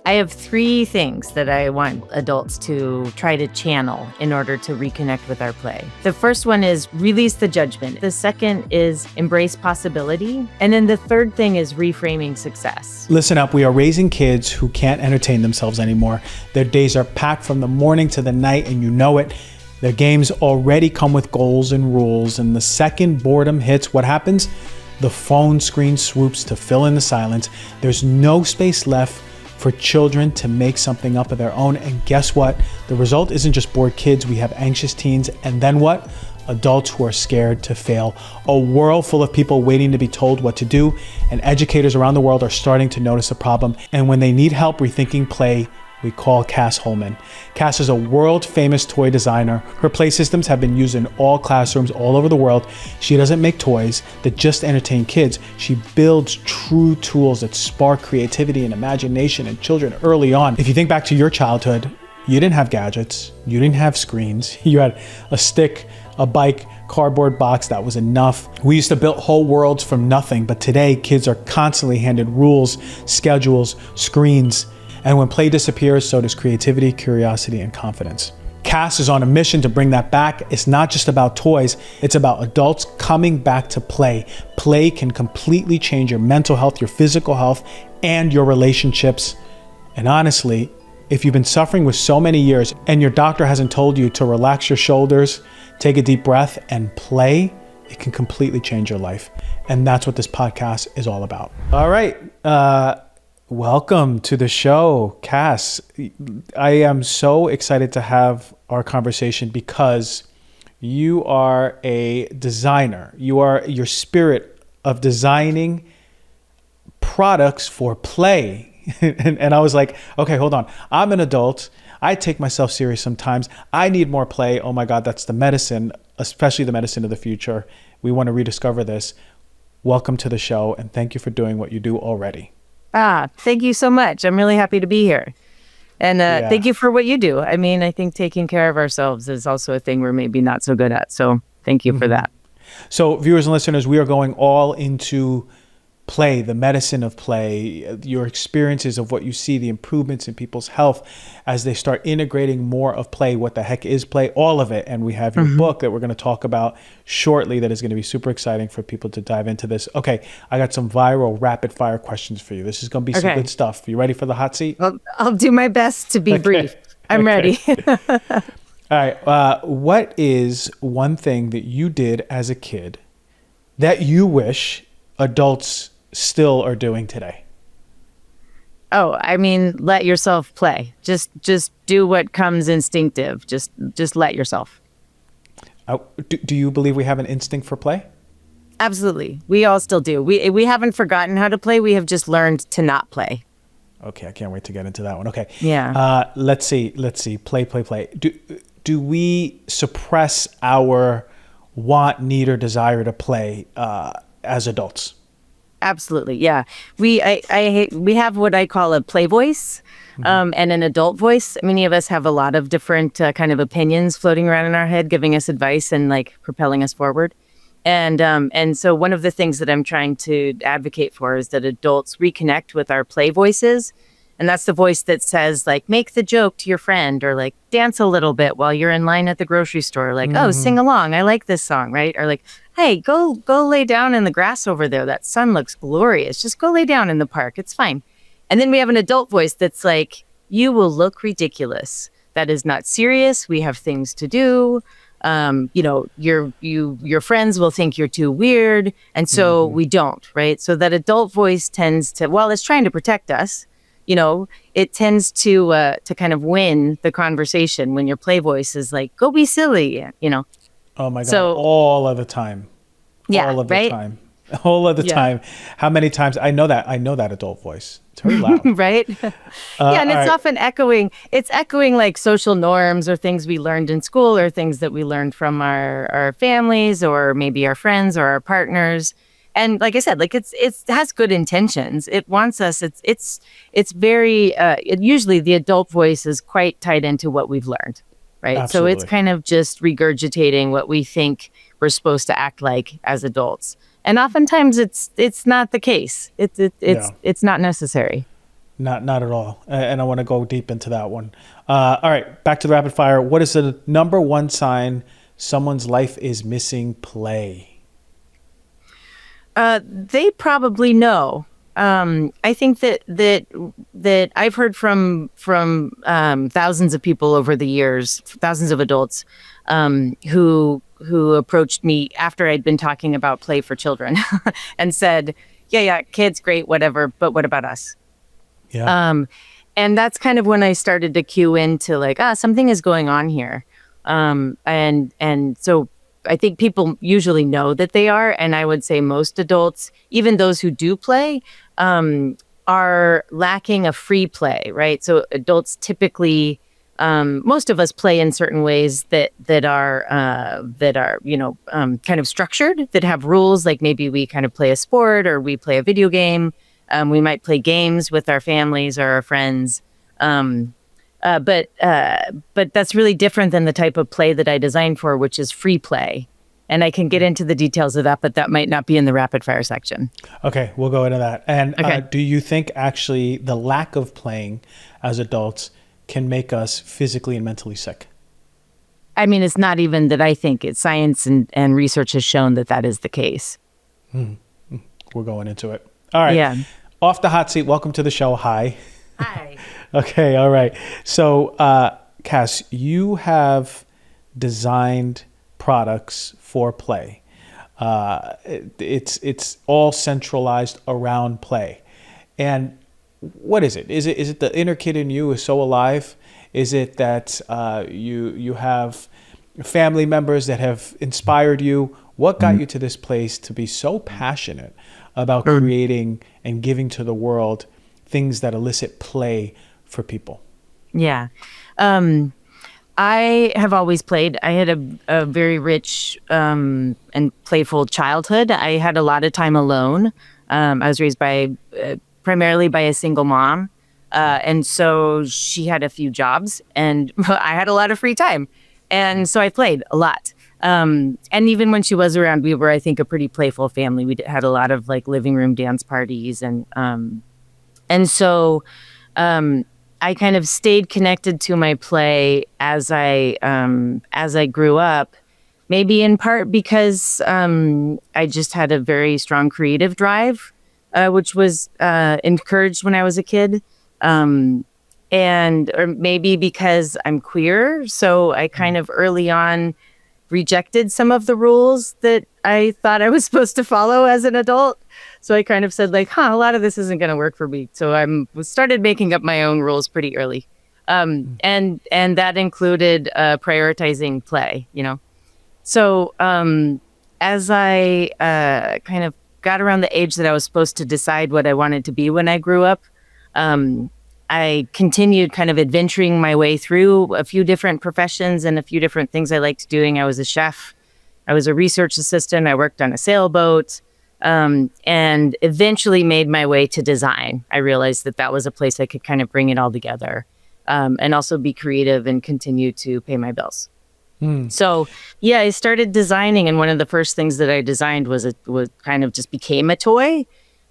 I have 3 things that I want adults to try to channel in order to reconnect with our play. The first one is release the judgment. The second is embrace possibility. And then the third thing is reframing success. Listen up, we are raising kids who can't entertain themselves anymore. Their days are packed from the morning to the night, and you know it. Their games already come with goals and rules, and the second boredom hits, what happens? The phone screen swoops to fill in the silence. There's no space left for children to make something up of their own. And guess what? The result isn't just bored kids. We have anxious teens. And then what? Adults who are scared to fail. A world full of people waiting to be told what to do. And educators around the world are starting to notice a problem. And when they need help rethinking play, we call Cas Holman. Cas is a world-famous toy designer. Her play systems have been used in all classrooms all over the world. She doesn't make toys that just entertain kids. She builds true tools that spark creativity and imagination in children early on. If you think back to your childhood, you didn't have gadgets, you didn't have screens. You had a stick, a bike, cardboard box, that was enough. We used to build whole worlds from nothing, but today kids are constantly handed rules, schedules, screens. And when play disappears, so does creativity, curiosity, and confidence. Cas is on a mission to bring that back. It's not just about toys, it's about adults coming back to play. Play can completely change your mental health, your physical health, and your relationships. And honestly, if you've been suffering with so many years and your doctor hasn't told you to relax your shoulders, take a deep breath, and play, it can completely change your life. And that's what this podcast is all about. All right. Welcome to the show, Cas. I am so excited to have our conversation because you are a designer. Your spirit of designing products for play. and I was like, okay, hold on. I'm an adult. I take myself serious sometimes. I need more play. Oh my God, that's the medicine, especially the medicine of the future. We want to rediscover this. Welcome to the show, and thank you for doing what you do already. Thank you so much. I'm really happy to be here. And Thank you for what you do. I mean, I think taking care of ourselves is also a thing we're maybe not so good at. So thank you for that. So viewers and listeners, we are going all into play, the medicine of play, your experiences of what you see, the improvements in people's health as they start integrating more of play. What the heck is play? All of it. And we have your book that we're going to talk about shortly that is going to be super exciting for people to dive into this. Okay, I got some viral rapid fire questions for you. This is going to be some good stuff. You ready for the hot seat? I'll do my best to be brief. I'm ready. All right. What is one thing that you did as a kid that you wish adults still are doing today? Oh, I mean, let yourself play. Just do what comes instinctive. Just let yourself. Do you believe we have an instinct for play? Absolutely. We all still do. We haven't forgotten how to play. We have just learned to not play. Okay, I can't wait to get into that one. Okay. Yeah. Let's see. Play. Do we suppress our want, need, or desire to play as adults? Absolutely. Yeah. We have what I call a play voice and an adult voice. Many of us have a lot of different kind of opinions floating around in our head, giving us advice and like propelling us forward. And so one of the things that I'm trying to advocate for is that adults reconnect with our play voices. And that's the voice that says, like, make the joke to your friend, or like dance a little bit while you're in line at the grocery store. Like, oh, sing along. I like this song, right? Or like, hey, go lay down in the grass over there. That sun looks glorious. Just go lay down in the park. It's fine. And then we have an adult voice that's like, you will look ridiculous. That is not serious. We have things to do. Your friends will think you're too weird. And so we don't, right? So that adult voice tends to, while it's trying to protect us, it tends to kind of win the conversation when your play voice is like, go be silly, Oh my God. So, all of the time. Yeah. All of right? the time. All of the time. How many times? I know that adult voice. It's very loud. Right? And it's often echoing. It's echoing like social norms or things we learned in school or things that we learned from our families or maybe our friends or our partners. And like I said, like it has good intentions. It wants us. It's very. Usually, the adult voice is quite tied into what we've learned, right? Absolutely. So it's kind of just regurgitating what we think we're supposed to act like as adults. And oftentimes, it's not the case. It's not necessary. Not at all. And I want to go deep into that one. All right, back to the rapid fire. What is the number one sign someone's life is missing play? They probably know. I think that I've heard from thousands of people over the years, thousands of adults, who approached me after I'd been talking about play for children, and said, "Yeah, kids, great, whatever, but what about us?" Yeah. And that's kind of when I started to cue into like, something is going on here, and so I think people usually know that they are, and I would say most adults, even those who do play, are lacking a free play, right? So adults typically, most of us play in certain ways that are kind of structured, that have rules. Like maybe we kind of play a sport or we play a video game. We might play games with our families or our friends. But that's really different than the type of play that I designed for, which is free play. And I can get into the details of that, but that might not be in the rapid fire section. Okay, we'll go into that. And Okay. Do you think actually the lack of playing as adults can make us physically and mentally sick? I mean, it's not even that I think it. Science and research has shown that is the case. We're going into it. All right. Yeah. Off the hot seat. Welcome to the show. Hi. Hi. Okay. All right. So, Cas, you have designed products for play. It's all centralized around play. And what is it? Is it the inner kid in you is so alive? Is it that you have family members that have inspired you? What got you to this place to be so passionate about creating and giving to the world things that elicit play for people? Yeah. I have always played. I had a very rich and playful childhood. I had a lot of time alone. I was raised primarily by a single mom. And so she had a few jobs and I had a lot of free time. And so I played a lot. And even when she was around, we were, I think, a pretty playful family. We had a lot of like living room dance parties. And so I kind of stayed connected to my play as I grew up, maybe in part because I just had a very strong creative drive, which was encouraged when I was a kid. Or maybe because I'm queer. So I kind of early on rejected some of the rules that I thought I was supposed to follow as an adult. So I kind of said like, a lot of this isn't going to work for me. So I started making up my own rules pretty early. And that included prioritizing play, So as I kind of got around the age that I was supposed to decide what I wanted to be when I grew up, I continued kind of adventuring my way through a few different professions and a few different things I liked doing. I was a chef. I was a research assistant. I worked on a sailboat, and eventually made my way to design. I realized that was a place I could kind of bring it all together, and also be creative and continue to pay my bills. So yeah, I started designing, and one of the first things that I designed was kind of just became a toy.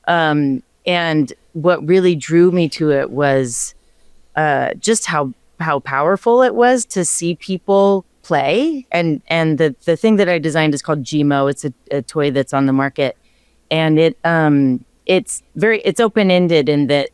And what really drew me to it was just how powerful it was to see people play. And the thing that I designed is called GMO. It's a toy that's on the market, and it's open-ended in that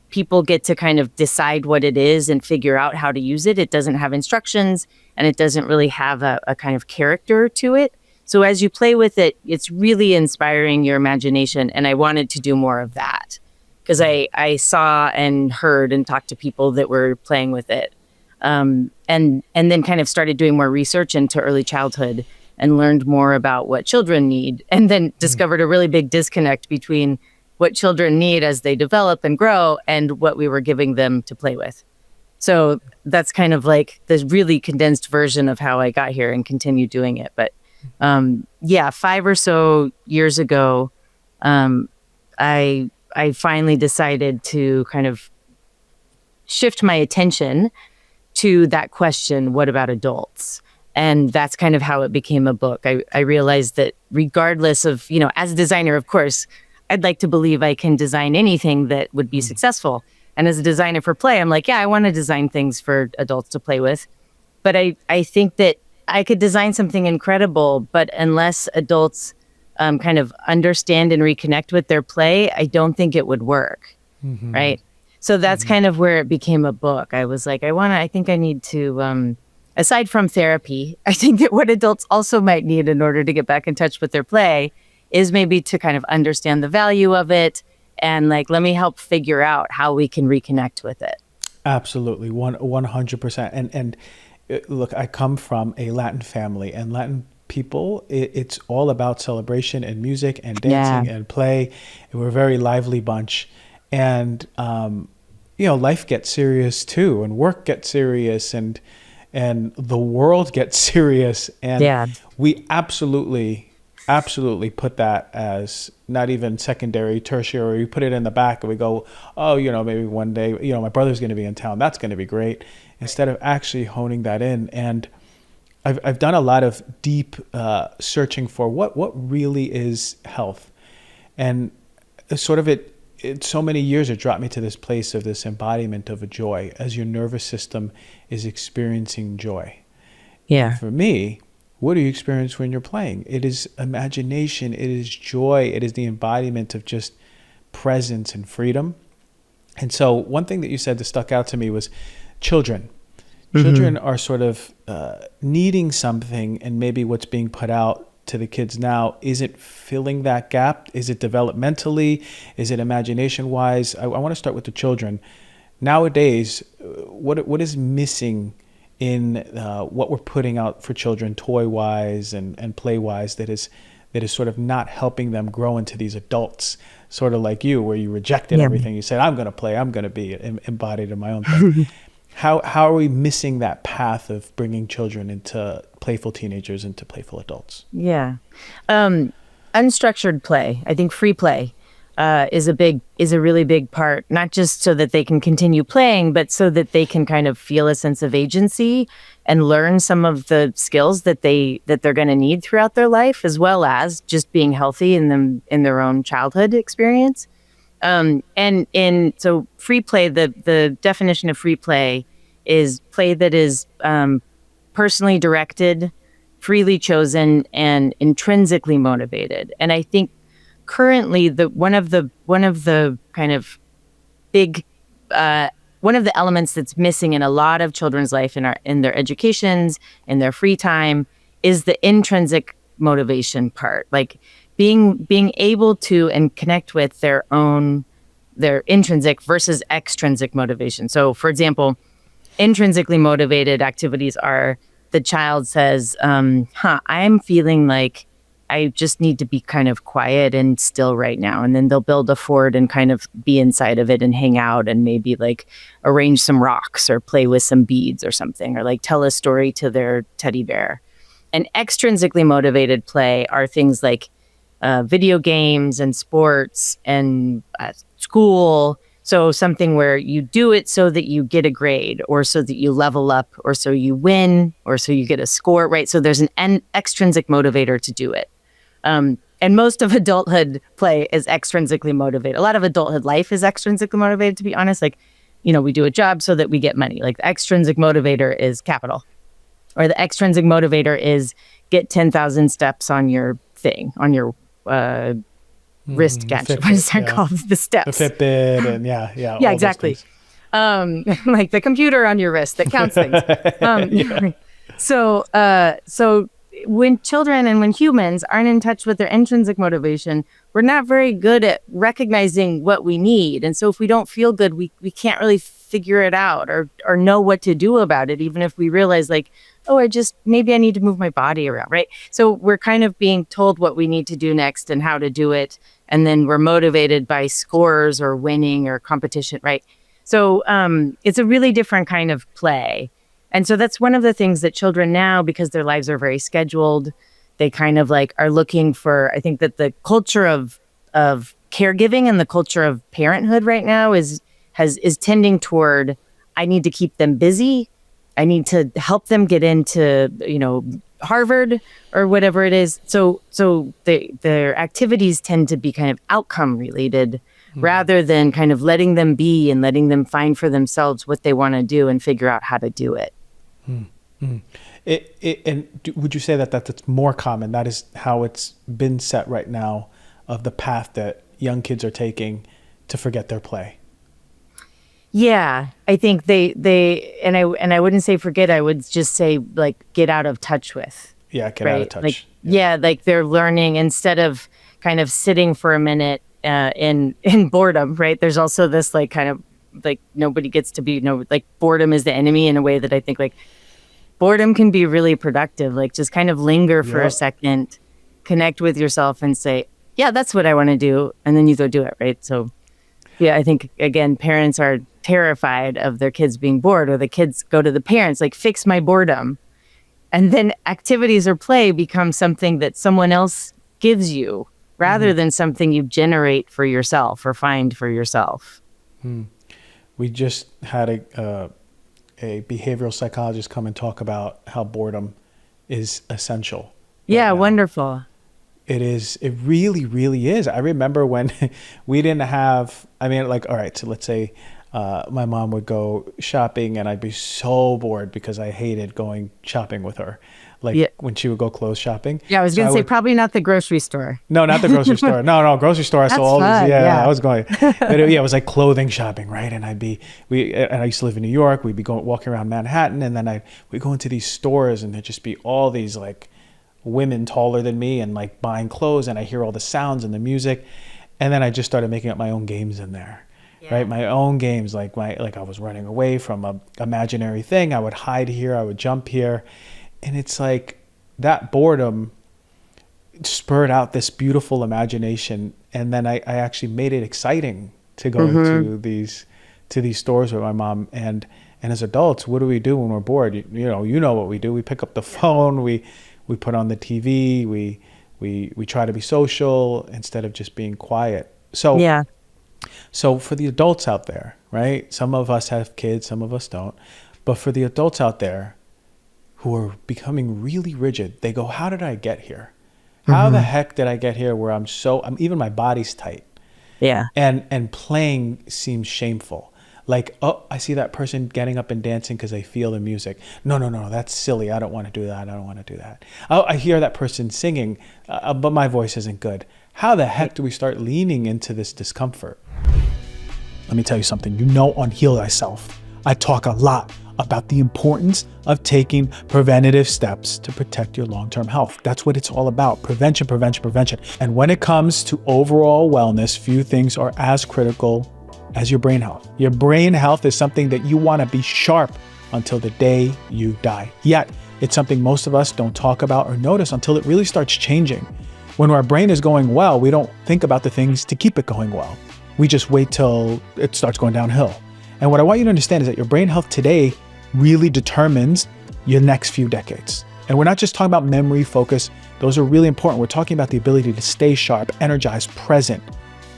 people get to kind of decide what it is and figure out how to use it. It doesn't have instructions, and it doesn't really have a kind of character to it. So as you play with it, it's really inspiring your imagination. And I wanted to do more of that because I saw and heard and talked to people that were playing with it. And then kind of started doing more research into early childhood and learned more about what children need. And then discovered a really big disconnect between what children need as they develop and grow and what we were giving them to play with. So that's kind of like the really condensed version of how I got here and continue doing it. But 5 or so years ago, I finally decided to kind of shift my attention to that question, what about adults? And that's kind of how it became a book. I realized that regardless of, as a designer, of course, I'd like to believe I can design anything that would be successful. And as a designer for play, I'm like, yeah, I want to design things for adults to play with. But I think that I could design something incredible, but unless adults kind of understand and reconnect with their play, I don't think it would work. Right. So that's kind of where it became a book. I was like, I think I need to, aside from therapy, I think that what adults also might need in order to get back in touch with their play is maybe to kind of understand the value of it. And like, let me help figure out how we can reconnect with it. Absolutely. 100%. And look, I come from a Latin family, and Latin people, it's all about celebration and music and dancing and play. And we're a very lively bunch. And, life gets serious too, and work gets serious, and the world gets serious. And we absolutely put that as not even secondary, tertiary. We put it in the back and we go, oh, maybe one day, my brother's going to be in town. That's going to be great. Instead of actually honing that in. And I've done a lot of deep searching for what really is health. And sort of it so many years, it brought me to this place of this embodiment of a joy as your nervous system is experiencing joy. Yeah. For me, what do you experience when you're playing? It is imagination. It is joy. It is the embodiment of just presence and freedom. And so one thing that you said that stuck out to me was children. Children are sort of needing something, and maybe what's being put out to the kids now isn't filling that gap. Is it developmentally? Is it imagination-wise? I want to start with the children. Nowadays, what is missing in what we're putting out for children, toy-wise and play-wise, that is sort of not helping them grow into these adults, sort of like you, where you rejected everything. You said, I'm going to play. I'm going to be embodied in my own thing. How are we missing that path of bringing children into playful teenagers, into playful adults? Yeah. Unstructured play, I think free play is a really big part, not just so that they can continue playing, but so that they can kind of feel a sense of agency and learn some of the skills that they're going to need throughout their life, as well as just being healthy in their own childhood experience. So free play, the definition of free play is play that is personally directed, freely chosen, and intrinsically motivated. And I think currently one of the kind of big one of the elements that's missing in a lot of children's life in their educations, in their free time, is the intrinsic motivation part, like being able to and connect with their intrinsic versus extrinsic motivation. So, for example, intrinsically motivated activities are the child says, I'm feeling like I just need to be kind of quiet and still right now. And then they'll build a fort and kind of be inside of it and hang out and maybe like arrange some rocks or play with some beads or something, or like tell a story to their teddy bear. And extrinsically motivated play are things like video games and sports and school. So something where you do it so that you get a grade, or so that you level up, or so you win, or so you get a score, right? So there's an extrinsic motivator to do it. And most of adulthood play is extrinsically motivated. A lot of adulthood life is extrinsically motivated, to be honest. Like, we do a job so that we get money. Like the extrinsic motivator is capital, or the extrinsic motivator is get 10,000 steps on your thing, on your wrist gadget. What is that called? The steps. The Fitbit and yeah, exactly. Like the computer on your wrist that counts things. So when children and when humans aren't in touch with their intrinsic motivation, we're not very good at recognizing what we need. And so if we don't feel good, we can't really figure it out or know what to do about it, even if we realize like, oh, maybe I need to move my body around, right? So we're kind of being told what we need to do next and how to do it. And then we're motivated by scores or winning or competition, right? So it's a really different kind of play. And so that's one of the things that children now, because their lives are very scheduled, they kind of like are looking for. I think that the culture of caregiving and the culture of parenthood right now is tending toward, I need to keep them busy. I need to help them get into, Harvard or whatever it is. So their activities tend to be kind of outcome related rather than kind of letting them be and letting them find for themselves what they want to do and figure out how to do it. Would you say that that's more common? That is how it's been set right now, of the path that young kids are taking to forget their play? Yeah, I think they and I wouldn't say forget. I would just say like get out of touch with. Yeah, get out of touch. Like, like they're learning instead of kind of sitting for a minute in boredom. Right. There's also this like kind of like nobody gets to be like boredom is the enemy in a way that I think like boredom can be really productive. Like just kind of linger for a second, connect with yourself, and say, yeah, that's what I want to do, and then you go do it. Right. So. Yeah, I think, again, parents are terrified of their kids being bored, or the kids go to the parents, like, fix my boredom. And then activities or play become something that someone else gives you rather than something you generate for yourself or find for yourself. We just had a behavioral psychologist come and talk about how boredom is essential. Yeah, wonderful. It is. It really, really is. I remember when we didn't have, all right, so let's say my mom would go shopping and I'd be so bored because I hated going shopping with her. When she would go clothes shopping. Yeah, I was going to say probably not the grocery store. No, not the grocery store. No, grocery store. I saw all these. Yeah, I was going. But it was like clothing shopping, right? And I used to live in New York. We'd be walking around Manhattan, and then we'd go into these stores, and there'd just be all these like women taller than me and like buying clothes, and I hear all the sounds and the music, and then I just started making up my own games in there. Right, my own games, like I was running away from a imaginary thing. I would hide here, I would jump here, and it's like that boredom spurred out this beautiful imagination, and then I actually made it exciting to go to these stores with my mom. And as adults, what do we do when we're bored? You know what we do. We pick up the phone, we put on the TV, we try to be social instead of just being quiet. So for the adults out there, right? Some of us have kids, some of us don't. But for the adults out there who are becoming really rigid, they go, how did I get here? How the heck did I get here where I'm even my body's tight? Yeah. And playing seems shameful. Like, oh, I see that person getting up and dancing because they feel the music. No, that's silly. I don't want to do that. Oh, I hear that person singing, but my voice isn't good. How the heck do we start leaning into this discomfort? Let me tell you something. On Heal Thyself, I talk a lot about the importance of taking preventative steps to protect your long-term health. That's what it's all about. Prevention. And when it comes to overall wellness, few things are as critical as your brain health. Your brain health is something that you want to be sharp until the day you die. Yet, it's something most of us don't talk about or notice until it really starts changing. When our brain is going well, we don't think about the things to keep it going well. We just wait till it starts going downhill. And what I want you to understand is that your brain health today really determines your next few decades. And we're not just talking about memory, focus. Those are really important. We're talking about the ability to stay sharp, energized, present,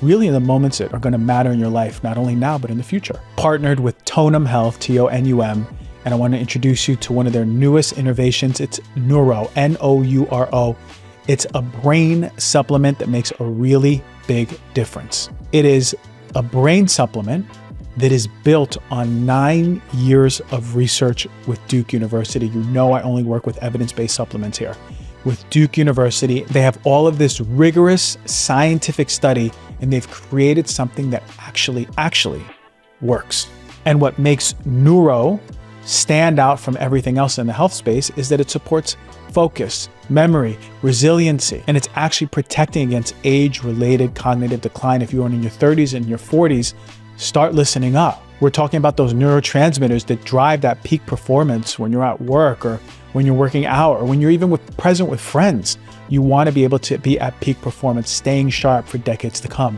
really in the moments that are going to matter in your life, not only now, but in the future. Partnered with Tonum Health, Tonum, and I want to introduce you to one of their newest innovations. It's Neuro, Nouro. It's a brain supplement that makes a really big difference. It is a brain supplement that is built on 9 years of research with Duke University. I only work with evidence-based supplements here. With Duke University, they have all of this rigorous scientific study, and they've created something that actually works. And what makes Neuro stand out from everything else in the health space is that it supports focus, memory, resiliency, and it's actually protecting against age-related cognitive decline. If you're in your 30s and your 40s, start listening up. We're talking about those neurotransmitters that drive that peak performance when you're at work or when you're working out or when you're even present with friends. You want to be able to be at peak performance, staying sharp for decades to come.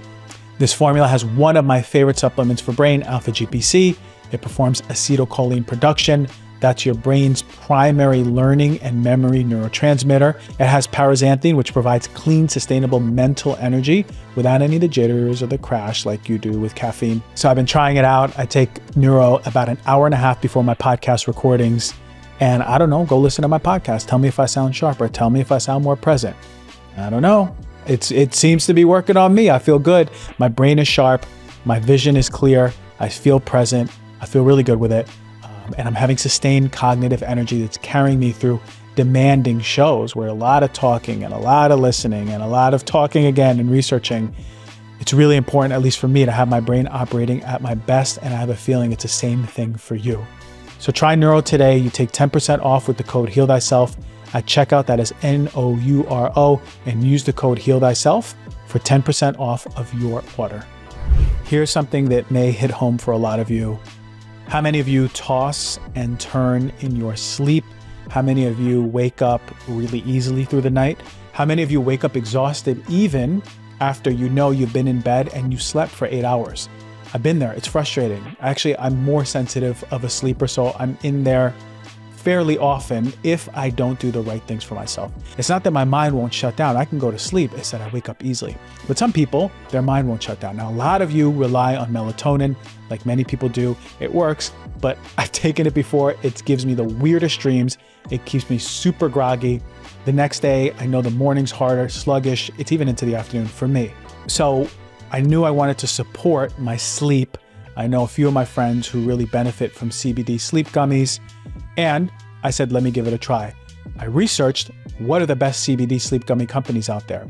This formula has one of my favorite supplements for brain, alpha GPC. It performs acetylcholine production. That's your brain's primary learning and memory neurotransmitter. It has paraxanthine, which provides clean, sustainable mental energy without any of the jitters or the crash like you do with caffeine. So I've been trying it out. I take Neuro about an hour and a half before my podcast recordings. And I don't know, go listen to my podcast. Tell me if I sound sharper. Tell me if I sound more present. I don't know. It seems to be working on me. I feel good. My brain is sharp. My vision is clear. I feel present. I feel really good with it. And I'm having sustained cognitive energy that's carrying me through demanding shows where a lot of talking and a lot of listening and a lot of talking again and researching. It's really important, at least for me, to have my brain operating at my best, and I have a feeling it's the same thing for you. So try Neuro today. You take 10% off with the code Heal Thyself at checkout. That is NOURO, and use the code Heal Thyself for 10% off of your order. Here's something that may hit home for a lot of you. How many of you toss and turn in your sleep? How many of you wake up really easily through the night? How many of you wake up exhausted even after you know you've been in bed and you slept for 8 hours? I've been there. It's frustrating. Actually, I'm more sensitive of a sleeper, so I'm in there fairly often if I don't do the right things for myself. It's not that my mind won't shut down. I can go to sleep. It's that I wake up easily. But some people, their mind won't shut down. Now, a lot of you rely on melatonin, like many people do. It works, but I've taken it before. It gives me the weirdest dreams. It keeps me super groggy. The next day, I know the morning's harder, sluggish. It's even into the afternoon for me. So I knew I wanted to support my sleep. I know a few of my friends who really benefit from CBD sleep gummies, and I said, let me give it a try. I researched what are the best CBD sleep gummy companies out there.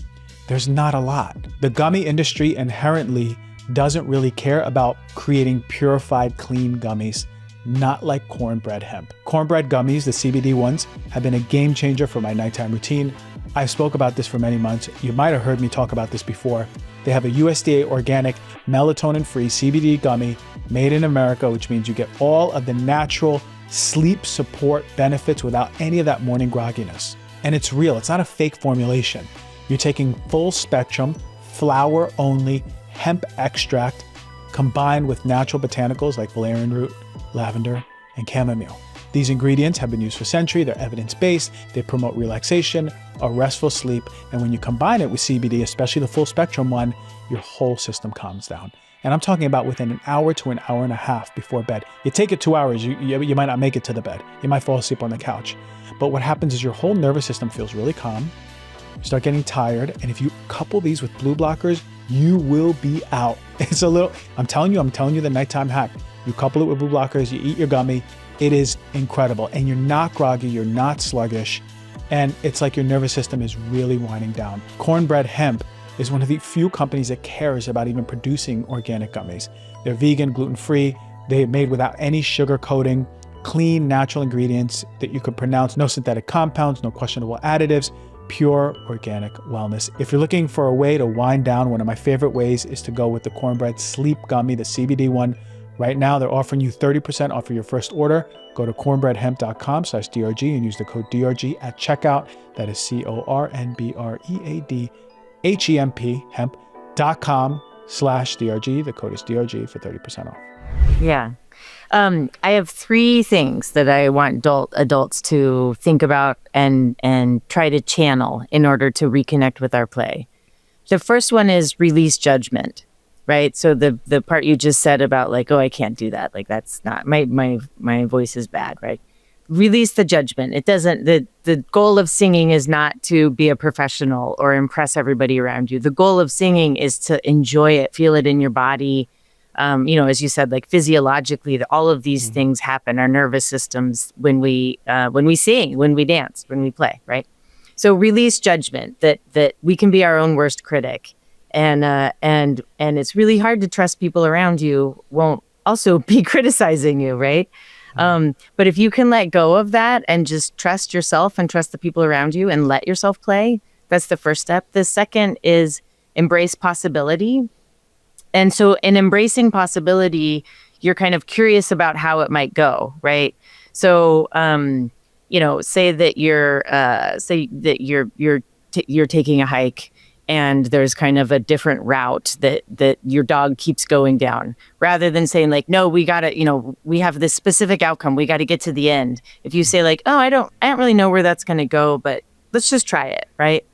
There's not a lot. The gummy industry inherently doesn't really care about creating purified, clean gummies, not like cornbread hemp. Cornbread gummies, the CBD ones, have been a game changer for my nighttime routine. I spoke about this for many months. You might have heard me talk about this before. They have a USDA organic, melatonin-free CBD gummy made in America, which means you get all of the natural sleep support benefits without any of that morning grogginess. And it's real. It's not a fake formulation. You're taking full spectrum, flower only hemp extract combined with natural botanicals like valerian root, lavender, and chamomile. These ingredients have been used for centuries. They're evidence-based. They promote relaxation, a restful sleep. And when you combine it with CBD, especially the full spectrum one, your whole system calms down. And I'm talking about within an hour to an hour and a half before bed. You take it 2 hours, you might not make it to the bed. You might fall asleep on the couch. But what happens is your whole nervous system feels really calm. You start getting tired. And if you couple these with blue blockers, you will be out. It's a little, I'm telling you the nighttime hack. You couple it with blue blockers, you eat your gummy. It is incredible. And you're not groggy, you're not sluggish. And it's like your nervous system is really winding down. Cornbread Hemp is one of the few companies that cares about even producing organic gummies. They're vegan, gluten-free. They're made without any sugar coating, clean, natural ingredients that you could pronounce, no synthetic compounds, no questionable additives, pure organic wellness. If you're looking for a way to wind down, one of my favorite ways is to go with the Cornbread Sleep Gummy, the CBD one. Right now, they're offering you 30% off of your first order. Go to cornbreadhemp.com/DRG and use the code DRG at checkout. That is CORNBREADHEMP hemp.com/DRG. The code is DRG for 30% off. Yeah. I have 3 things that I want adults to think about and try to channel in order to reconnect with our play. The first one is release judgment, right? So the part you just said about like, oh, I can't do that. Like, that's not, my voice is bad, right? Release the judgment. It doesn't, the goal of singing is not to be a professional or impress everybody around you. The goal of singing is to enjoy it, feel it in your body. As you said, like physiologically, all of these things happen. Our nervous systems when we sing, when we dance, when we play, right? So release judgment that we can be our own worst critic, and it's really hard to trust people around you won't also be criticizing you, right? But if you can let go of that and just trust yourself and trust the people around you and let yourself play, that's the first step. The second is embrace possibility. And so in embracing possibility, you're kind of curious about how it might go, right? So, say that you're taking a hike and there's kind of a different route that your dog keeps going down, rather than saying like, no, we have this specific outcome, we got to get to the end. If you say like, oh, I don't really know where that's going to go, but let's just try it, right?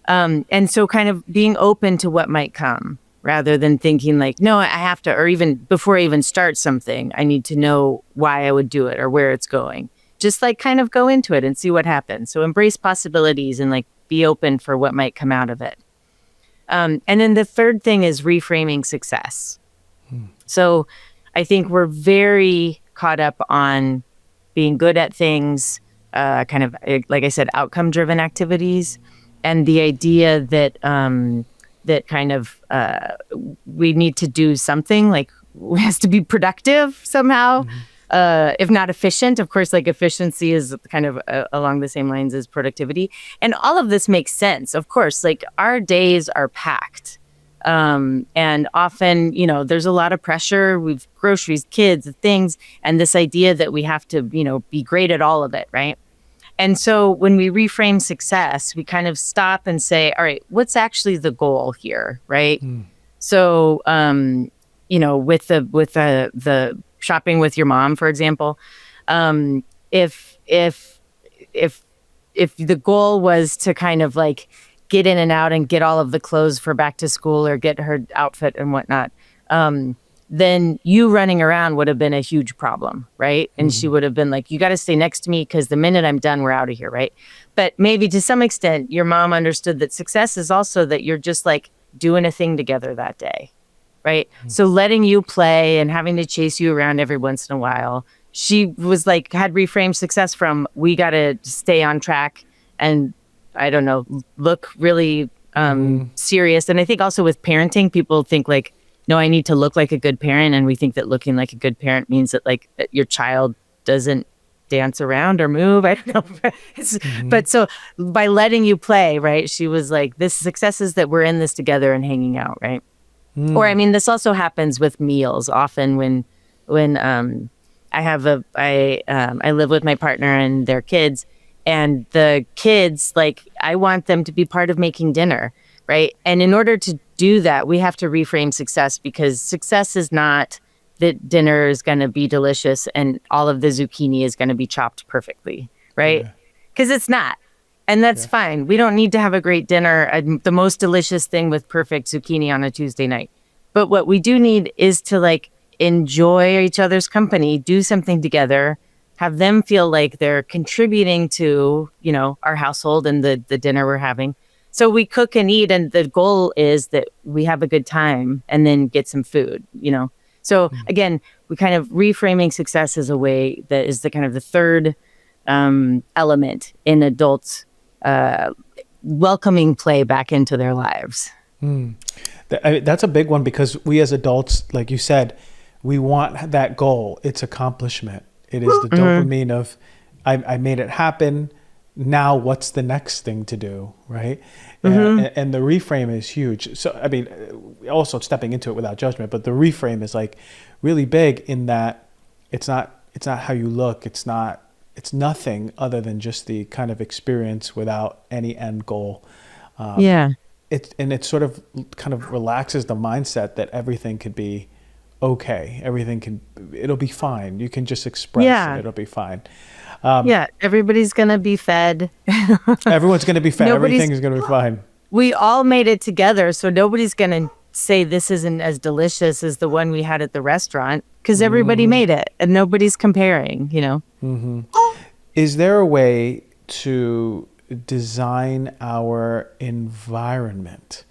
And so kind of being open to what might come, rather than thinking like, no, I have to, or even before I even start something, I need to know why I would do it or where it's going. Just like kind of go into it and see what happens. So embrace possibilities and like be open for what might come out of it. And then the third thing is reframing success. So I think we're very caught up on being good at things, kind of, like I said, outcome-driven activities, and the idea that that kind of we need to do something, like it has to be productive somehow, if not efficient. Of course, like efficiency is kind of along the same lines as productivity. And all of this makes sense. Of course, like our days are packed. And often, you know, there's a lot of pressure. We've groceries, kids, things, and this idea that we have to, you know, be great at all of it, right? And so when we reframe success, we kind of stop and say, all right, what's actually the goal here, right? So, you know, with the shopping with your mom, for example, if the goal was to kind of like get in and out and get all of the clothes for back to school or get her outfit and whatnot, then you running around would have been a huge problem, right? And she would have been like, you got to stay next to me because the minute I'm done, we're out of here, right? But maybe to some extent, your mom understood that success is also that you're just like doing a thing together that day, right? So letting you play and having to chase you around every once in a while, she was like, had reframed success from, we got to stay on track and, I don't know, look really serious. And I think also with parenting, people think like, no, I need to look like a good parent. And we think that looking like a good parent means that like that your child doesn't dance around or move. I don't know. But so by letting you play, right, she was like, this success is that we're in this together and hanging out, right? Or, I mean, this also happens with meals. Often when I live with my partner and their kids, and the kids, like, I want them to be part of making dinner, right? And in order to do that, we have to reframe success, because success is not that dinner is going to be delicious and all of the zucchini is going to be chopped perfectly, right? Because it's not. And that's fine. We don't need to have a great dinner, the most delicious thing with perfect zucchini on a Tuesday night. But what we do need is to like enjoy each other's company, do something together, have them feel like they're contributing to, you know, our household and the dinner we're having. So we cook and eat, and the goal is that we have a good time and then get some food, you know. So again, we kind of reframing success as a way that is the kind of the third element in adults welcoming play back into their lives. That's a big one, because we as adults, like you said, we want that goal. It's accomplishment. It is the dopamine of, I made it happen. Now what's the next thing to do, right? And the reframe is huge. So, I mean, also stepping into it without judgment, but the reframe is like really big in that it's not how you look. It's nothing other than just the kind of experience without any end goal. It sort of kind of relaxes the mindset that everything could be okay. It'll be fine. You can just express and it'll be fine. Everybody's going to be fed. Everyone's going to be fed. Everything is going to be fine. We all made it together, so nobody's going to say this isn't as delicious as the one we had at the restaurant, because everybody made it and nobody's comparing, you know. Is there a way to design our environment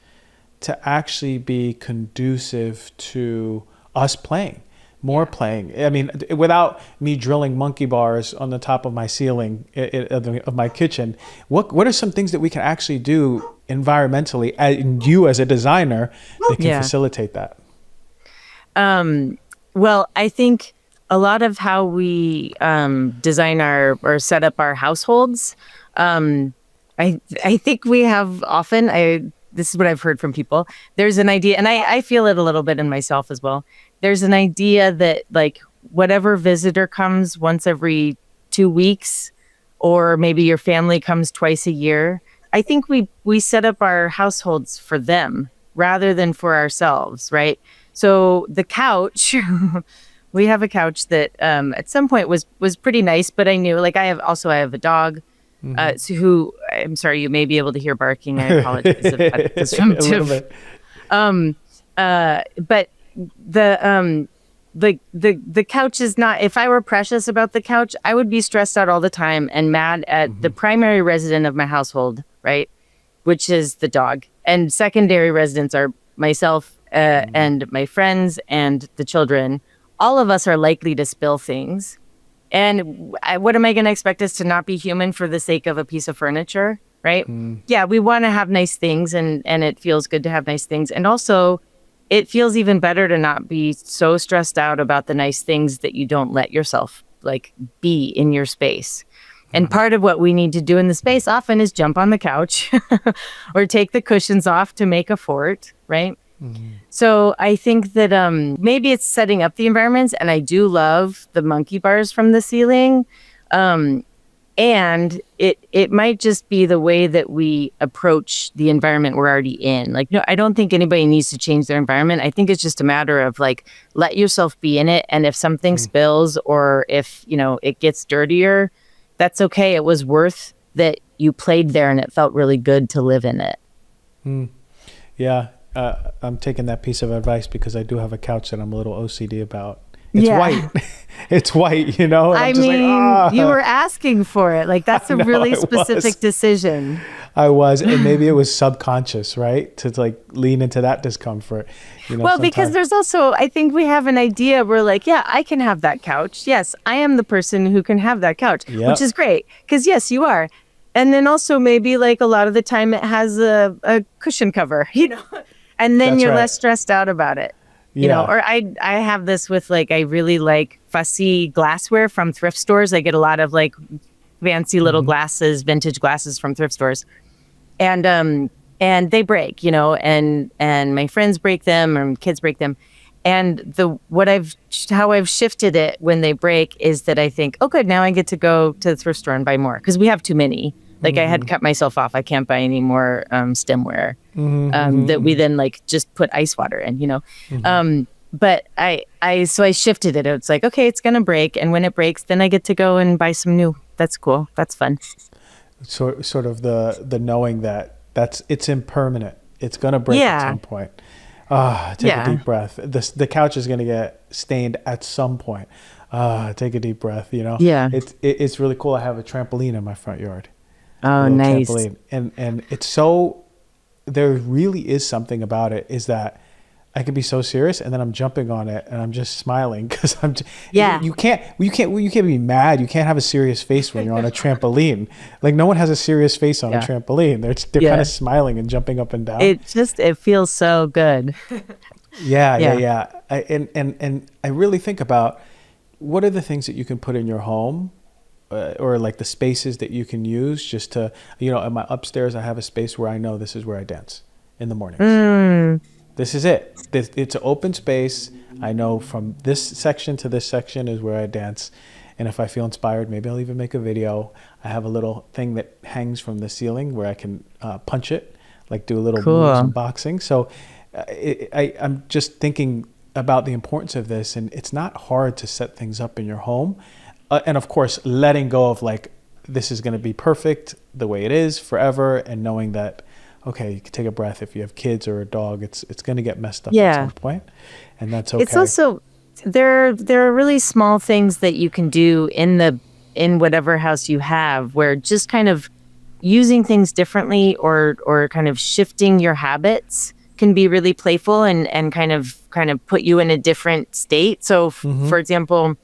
to actually be conducive to us playing? More playing. I mean, without me drilling monkey bars on the top of my ceiling of my kitchen, what are some things that we can actually do environmentally, and you as a designer, that can facilitate that? Well, I think a lot of how we design or set up our households, I think we have often, this is what I've heard from people, there's an idea, and I feel it a little bit in myself as well. There's an idea that like whatever visitor comes once every 2 weeks, or maybe your family comes twice a year, I think we set up our households for them rather than for ourselves, right? So the couch, we have a couch that at some point was pretty nice, but I knew, like I have a dog. So who, I'm sorry, you may be able to hear barking. I apologize if that's from Tiff. But the couch is not, if I were precious about the couch, I would be stressed out all the time and mad at the primary resident of my household, right? Which is the dog. and secondary residents are myself and my friends and the children. All of us are likely to spill things. And what am I going to expect us to not be human for the sake of a piece of furniture, right? Yeah, we want to have nice things, and it feels good to have nice things. And also, it feels even better to not be so stressed out about the nice things that you don't let yourself like be in your space. And part of what we need to do in the space often is jump on the couch or take the cushions off to make a fort, right? So I think that maybe it's setting up the environments, and I do love the monkey bars from the ceiling. And it might just be the way that we approach the environment we're already in. Like, no, I don't think anybody needs to change their environment. I think it's just a matter of like, let yourself be in it. And if something spills or if, it gets dirtier, that's okay. It was worth that you played there and it felt really good to live in it. Yeah. I'm taking that piece of advice because I do have a couch that I'm a little OCD about. It's white. It's white, And I mean, you were asking for it. Like, that's a really specific decision. I was, and maybe it was subconscious, right? To like lean into that discomfort. Well, because there's also, I think we have an idea. We're like, yeah, I can have that couch. Yes, I am the person who can have that couch, which is great. Because yes, you are. And then also maybe like a lot of the time it has a cushion cover, and then you're less stressed out about it. Or I have this with like, I really like fussy glassware from thrift stores. I get a lot of like fancy little glasses, vintage glasses from thrift stores. And they break, and my friends break them and kids break them. And how I've shifted it when they break is that I think, oh, good, now I get to go to the thrift store and buy more because we have too many. Like I had cut myself off. I can't buy any more stemware that we then like just put ice water in, But so I shifted it. It's like, okay, it's going to break. And when it breaks, then I get to go and buy some new. That's cool. That's fun. Sort of the knowing that it's impermanent. It's going to break at some point. Take a deep breath. The couch is going to get stained at some point. Take a deep breath, Yeah. It's really cool. I have a trampoline in my front yard. Oh, nice. Trampoline. And it's so, there really is something about it is that I can be so serious and then I'm jumping on it and I'm just smiling because you can't be mad. You can't have a serious face when you're on a trampoline. Like no one has a serious face on a trampoline. They're kind of smiling and jumping up and down. It feels so good. Yeah. And I really think about what are the things that you can put in your home or like the spaces that you can use just to, at my upstairs, I have a space where I know this is where I dance in the mornings. This is it. It's an open space. I know from this section to this section is where I dance. And if I feel inspired, maybe I'll even make a video. I have a little thing that hangs from the ceiling where I can punch it, like do a little moves and boxing. So I'm just thinking about the importance of this. And it's not hard to set things up in your home. And of course, letting go of like, this is going to be perfect the way it is forever. And knowing that, okay, you can take a breath. If you have kids or a dog, it's going to get messed up at some point, and that's okay. It's also there are really small things that you can do in whatever house you have, where just kind of using things differently or kind of shifting your habits can be really playful and kind of put you in a different state. So, for example,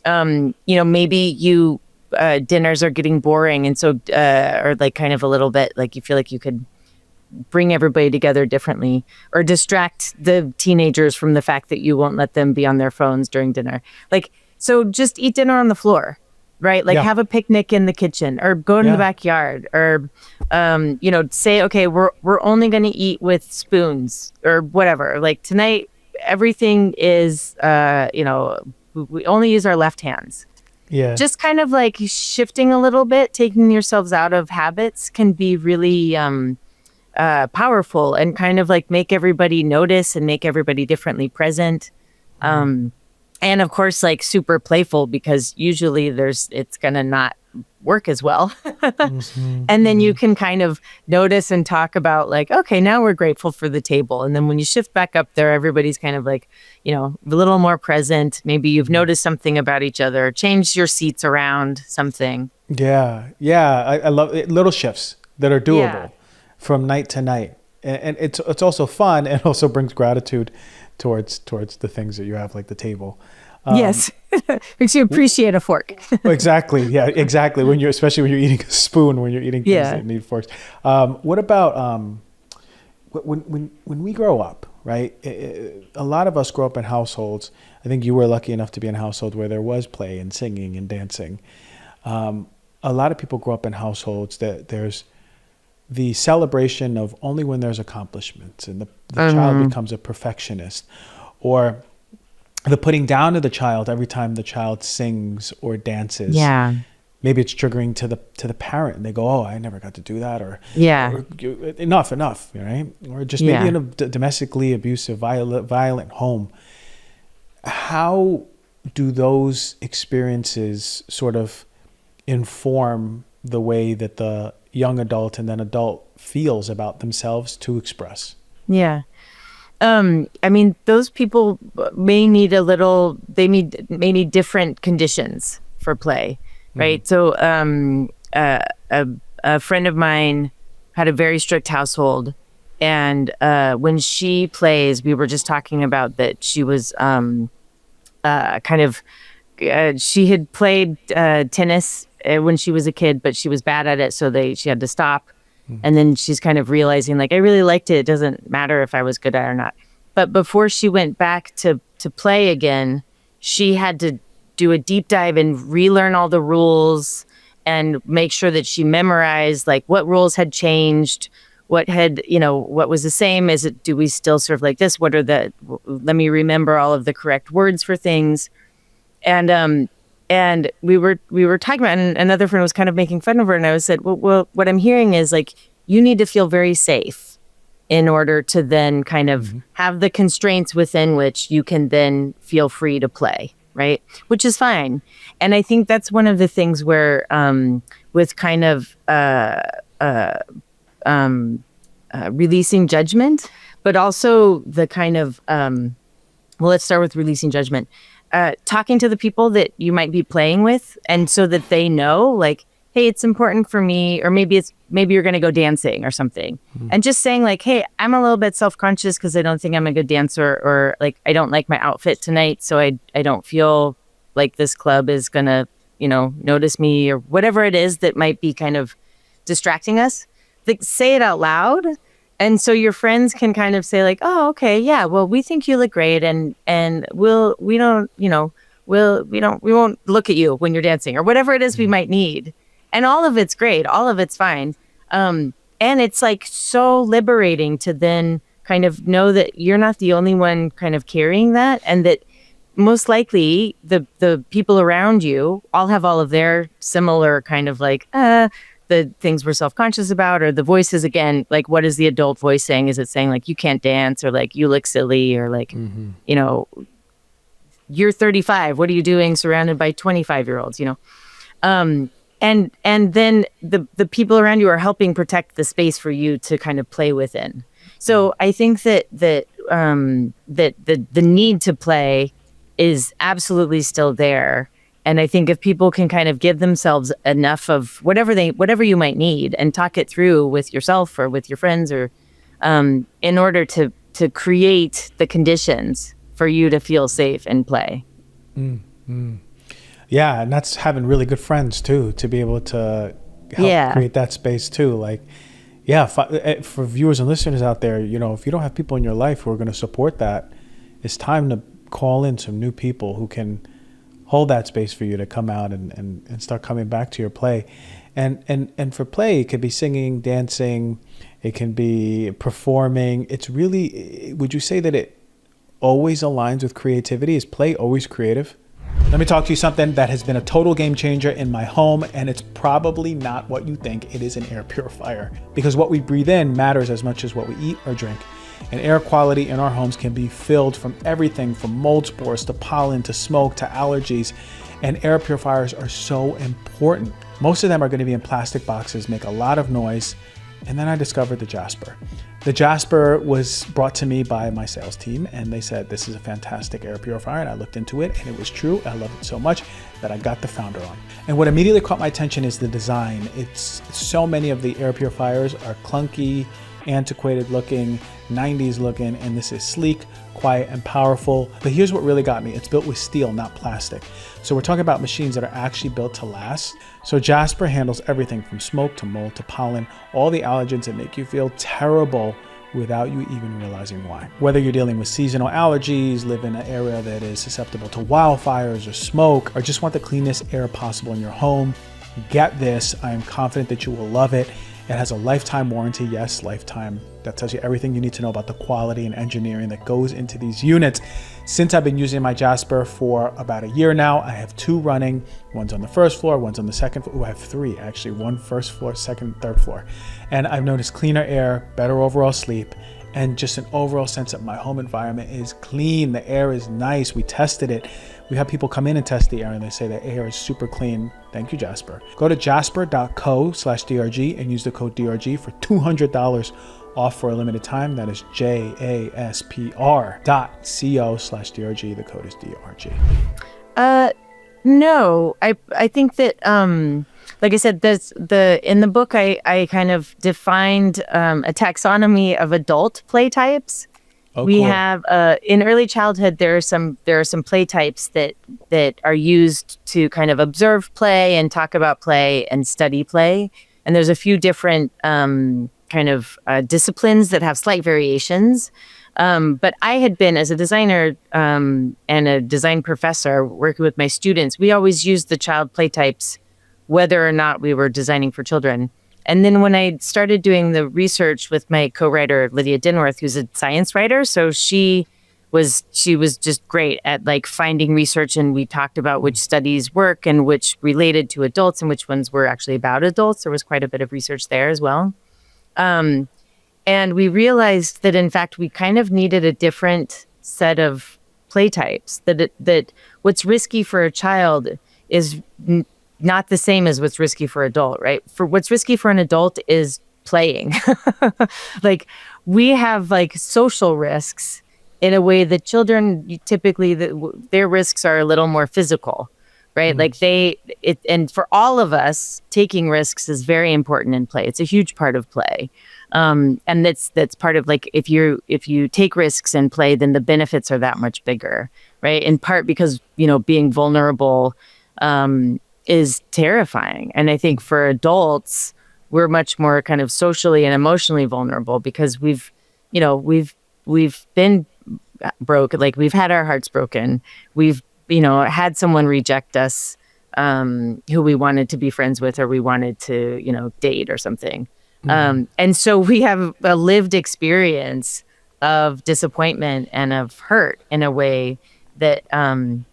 maybe you dinners are getting boring, and so or like kind of a little bit like you feel like you could bring everybody together differently or distract the teenagers from the fact that you won't let them be on their phones during dinner. Like, so just eat dinner on the floor, right? Like have a picnic in the kitchen or go in the backyard or, say, okay, we're only going to eat with spoons or whatever. Like tonight, everything is, we only use our left hands. Yeah. Just kind of like shifting a little bit, taking yourselves out of habits can be really, powerful and kind of like make everybody notice and make everybody differently present. And of course, like super playful because usually it's going to not work as well. And then you can kind of notice and talk about like, okay, now we're grateful for the table. And then when you shift back up there, everybody's kind of like, a little more present. Maybe you've noticed something about each other, changed your seats around something. Yeah. I love it. Little shifts that are doable. From night to night. and it's also fun, and also brings gratitude towards the things that you have, like the table. Yes, makes you appreciate a fork. Exactly. Yeah, exactly. Especially when you're eating a spoon, when you're eating things that need forks. What about when we grow up, right? A lot of us grow up in households. I think you were lucky enough to be in a household where there was play and singing and dancing. A lot of people grow up in households that there's the celebration of only when there's accomplishments, and the child becomes a perfectionist, or the putting down of the child every time the child sings or dances. Yeah. Maybe it's triggering to the parent, and they go, "Oh, I never got to do that," or enough, right? Or just maybe in a domestically abusive, violent home. How do those experiences sort of inform the way that the young adult and then adult feels about themselves to express? Yeah. I mean, those people may need may need different conditions for play, right? So a friend of mine had a very strict household, and when she plays, we were just talking about that she was she had played tennis when she was a kid, but she was bad at it, so she had to stop. And then she's kind of realizing, like, I really liked it. It doesn't matter if I was good at it or not. But before she went back to play again, she had to do a deep dive and relearn all the rules and make sure that she memorized, like, what rules had changed, what was the same. Do we still serve like this? Let me remember all of the correct words for things. And we were talking about, and another friend was kind of making fun of her, and I said, well, what I'm hearing is, like, you need to feel very safe in order to then kind of have the constraints within which you can then feel free to play, right? Which is fine. And I think that's one of the things where with kind of releasing judgment, but also the kind of let's start with releasing judgment. Talking to the people that you might be playing with, and so that they know, like, hey, it's important for me, or maybe you're going to go dancing or something, and just saying, like, hey, I'm a little bit self-conscious because I don't think I'm a good dancer, or, like, I don't like my outfit tonight, so I don't feel like this club is going to, notice me, or whatever it is that might be kind of distracting us. Like, say it out loud. And so your friends can kind of say, like, oh, okay, yeah, well, we think you look great, and we won't look at you when you're dancing, or whatever it is we might need. And all of it's great. All of it's fine. And it's, like, so liberating to then kind of know that you're not the only one kind of carrying that, and that most likely the people around you all have all of their similar kind of, like, the things we're self-conscious about, or the voices, again, like, what is the adult voice saying? Is it saying, like, you can't dance, or, like, you look silly, or, like, you're 35, what are you doing surrounded by 25-year-olds, and then the people around you are helping protect the space for you to kind of play within. So I think that the need to play is absolutely still there. And I think if people can kind of give themselves enough of whatever you might need, and talk it through with yourself or with your friends, or in order to create the conditions for you to feel safe and play. Yeah, and that's having really good friends too, to be able to help create that space too. Like, for viewers and listeners out there, if you don't have people in your life who are going to support that, it's time to call in some new people who can hold that space for you to come out and start coming back to your play. And for play, it could be singing, dancing, it can be performing. It's really, would you say that it always aligns with creativity? Is play always creative? Let me talk to you something that has been a total game changer in my home, and it's probably not what you think. It is an air purifier, because what we breathe in matters as much as what we eat or drink. And air quality in our homes can be filled from everything from mold spores to pollen to smoke to allergies. And air purifiers are so important. Most of them are going to be in plastic boxes, make a lot of noise. And then I discovered the Jasper. The Jasper was brought to me by my sales team, and they said, this is a fantastic air purifier. And I looked into it, and it was true. I love it so much that I got the founder on. And what immediately caught my attention is the design. So many of the air purifiers are clunky antiquated looking, 90s looking, and this is sleek, quiet, and powerful. But here's what really got me. It's built with steel, not plastic. So we're talking about machines that are actually built to last. So Jasper handles everything from smoke to mold to pollen, all the allergens that make you feel terrible without you even realizing why. Whether you're dealing with seasonal allergies, live in an area that is susceptible to wildfires or smoke, or just want the cleanest air possible in your home, get this. I am confident that you will love it. It has a lifetime warranty. Yes, lifetime. That tells you everything you need to know about the quality and engineering that goes into these units. Since I've been using my Jasper for about a year now, I have 2 running. One's on the first floor, one's on the second floor. I have 3 actually, 1 first floor, second, third floor. And I've noticed cleaner air, better overall sleep, and just an overall sense that my home environment is clean. The air is nice. We tested it. We have people come in and test the air and they say the air is super clean. Thank you, Jasper. Go to jasper.co/DRG and use the code DRG for $200 off for a limited time. That is JASPR.co/DRG. The code is DRG. No, I think that, like I said, in the book, I kind of defined a taxonomy of adult play types. Oh, we cool. have in early childhood there are some play types that are used to kind of observe play and talk about play and study play, and there's a few different disciplines that have slight variations. But I had been, as a designer and a design professor working with my students, we always used the child play types whether or not we were designing for children. And then when I started doing the research with my co-writer, Lydia Dinworth, who's a science writer, so she was just great at like finding research, and we talked about which studies work and which related to adults and which ones were actually about adults. There was quite a bit of research there as well. And we realized that, in fact, we kind of needed a different set of play types, that what's risky for a child is not the same as what's risky for adult, right? For what's risky for an adult is playing. Like, we have like social risks in a way that children typically, their risks are a little more physical, right? Mm-hmm. Like and for all of us, taking risks is very important in play. It's a huge part of play. And that's part of, like, if you take risks in play, then the benefits are that much bigger, right? In part because, being vulnerable, is terrifying. And I think for adults, we're much more kind of socially and emotionally vulnerable because we've been broke, like we've had our hearts broken. We've, had someone reject us, who we wanted to be friends with, or we wanted to, date or something. Mm-hmm. And so we have a lived experience of disappointment and of hurt in a way that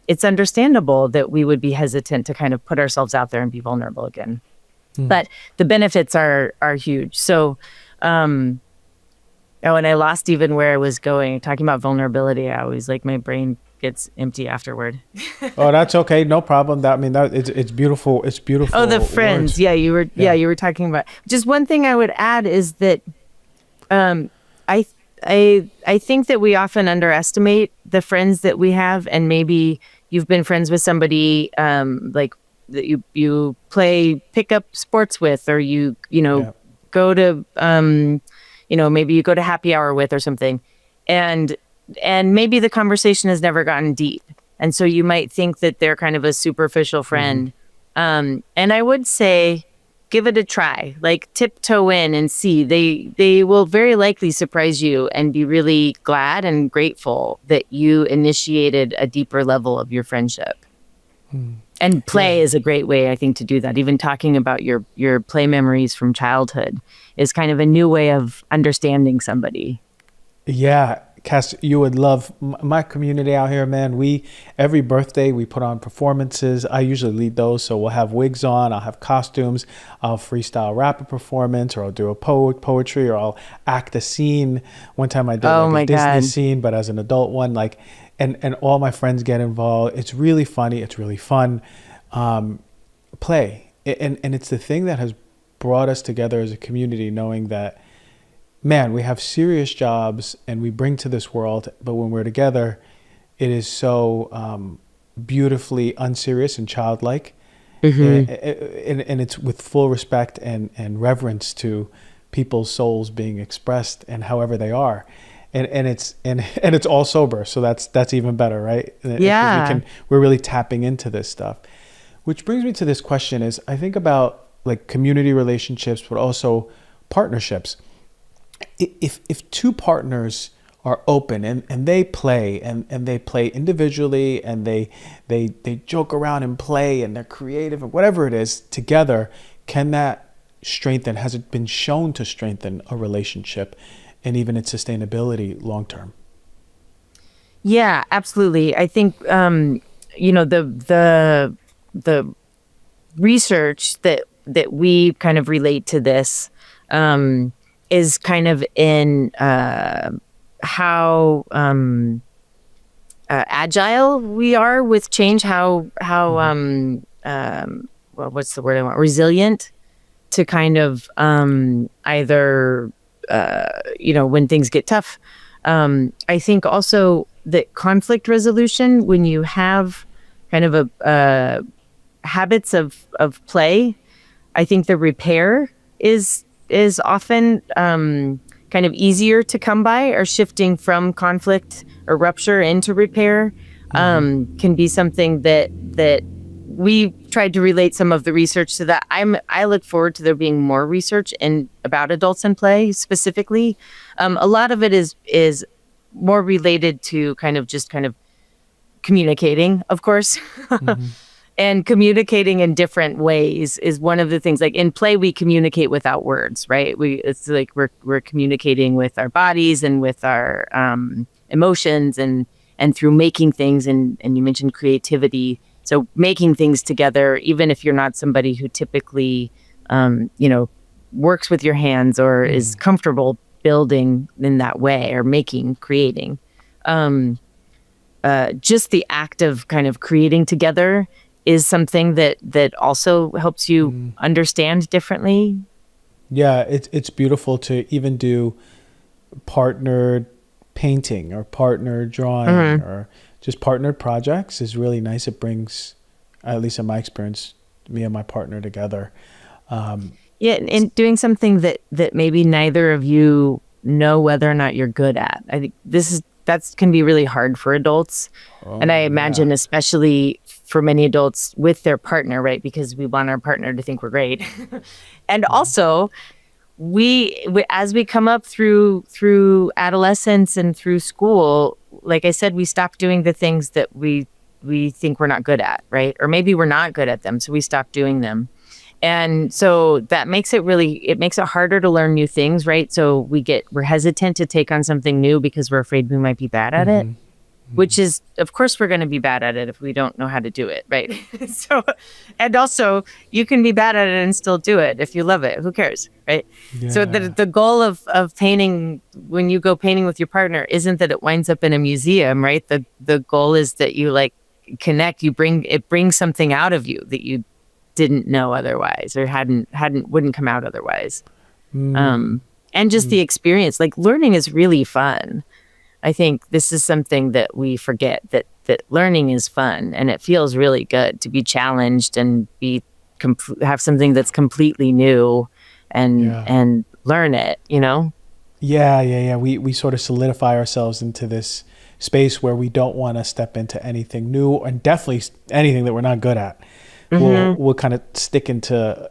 it's understandable that we would be hesitant to kind of put ourselves out there and be vulnerable again. Mm. But the benefits are huge. So, and I lost even where I was going. Talking about vulnerability, I always, like, my brain gets empty afterward. Oh, that's okay. No problem. It's beautiful. It's beautiful. Oh, the friends. Words. Yeah, you were talking about. Just one thing I would add is that I think that we often underestimate the friends that we have, and maybe you've been friends with somebody like that you play pickup sports with, or go to maybe you go to happy hour with or something, and maybe the conversation has never gotten deep, and so you might think that they're kind of a superficial friend. Mm-hmm. And I would say, give it a try. Like, tiptoe in and see. They will very likely surprise you and be really glad and grateful that you initiated a deeper level of your friendship. And play is a great way, I think, to do that. Even talking about your play memories from childhood is kind of a new way of understanding somebody. Yeah. Cas, you would love my community out here, man. Every birthday we put on performances. I usually lead those, so we'll have wigs on, I'll have costumes, I'll freestyle rap a performance, or I'll do a poetry, or I'll act a scene. One time I did a Disney scene, but as an adult one, like, and all my friends get involved. It's really funny. It's really fun. Play, and it's the thing that has brought us together as a community, knowing that, man, we have serious jobs and we bring to this world, but when we're together, it is so beautifully unserious and childlike. Mm-hmm. And it's with full respect and reverence to people's souls being expressed and however they are. And it's all sober. So that's even better, right? Yeah. 'Cause we're really tapping into this stuff. Which brings me to this question is, I think about like community relationships, but also partnerships. If two partners are open and they play and they play individually and they joke around and play and they're creative or whatever it is together, can that strengthen, has it been shown to strengthen a relationship and even its sustainability long term? Yeah, absolutely. I think the research that we kind of relate to this is kind of in how agile we are with change, how well, what's the word I want? Resilient to kind of either when things get tough. I think also that conflict resolution, when you have kind of a habits of play, I think the repair is often kind of easier to come by, or shifting from conflict or rupture into repair can be something that we tried to relate some of the research to that. I look forward to there being more research about adults and play specifically. A lot of it is more related to kind of communicating, of course. And communicating in different ways is one of the things. Like in play, we communicate without words, right? It's like we're communicating with our bodies and with our emotions and through making things. And you mentioned creativity. So making things together, even if you're not somebody who typically, works with your hands or is comfortable building in that way or creating. Just the act of kind of creating together is something that also helps you understand differently. Yeah, it's beautiful to even do partnered painting or partnered drawing or just partnered projects is really nice. It brings, at least in my experience, me and my partner together. And doing something that maybe neither of you know whether or not you're good at. I think that can be really hard for adults. And I imagine especially for many adults with their partner, right? Because we want our partner to think we're great. And also, we as we come up through adolescence and through school, like I said, we stop doing the things that we think we're not good at, right? Or maybe we're not good at them, so we stop doing them. And so that makes it harder to learn new things, right? So we're hesitant to take on something new because we're afraid we might be bad at it, which is, of course, we're going to be bad at it if we don't know how to do it, right? So, and also you can be bad at it and still do it if you love it. Who cares, right? Yeah. So the goal of painting, when you go painting with your partner, isn't that it winds up in a museum, right? The goal is that you like connect. It brings something out of you that you didn't know otherwise, or wouldn't come out otherwise. And just the experience, like learning is really fun. I think this is something that we forget, that learning is fun, and it feels really good to be challenged and have something that's completely new and learn it, Yeah. We sort of solidify ourselves into this space where we don't want to step into anything new, and definitely anything that we're not good at. We'll kind of stick into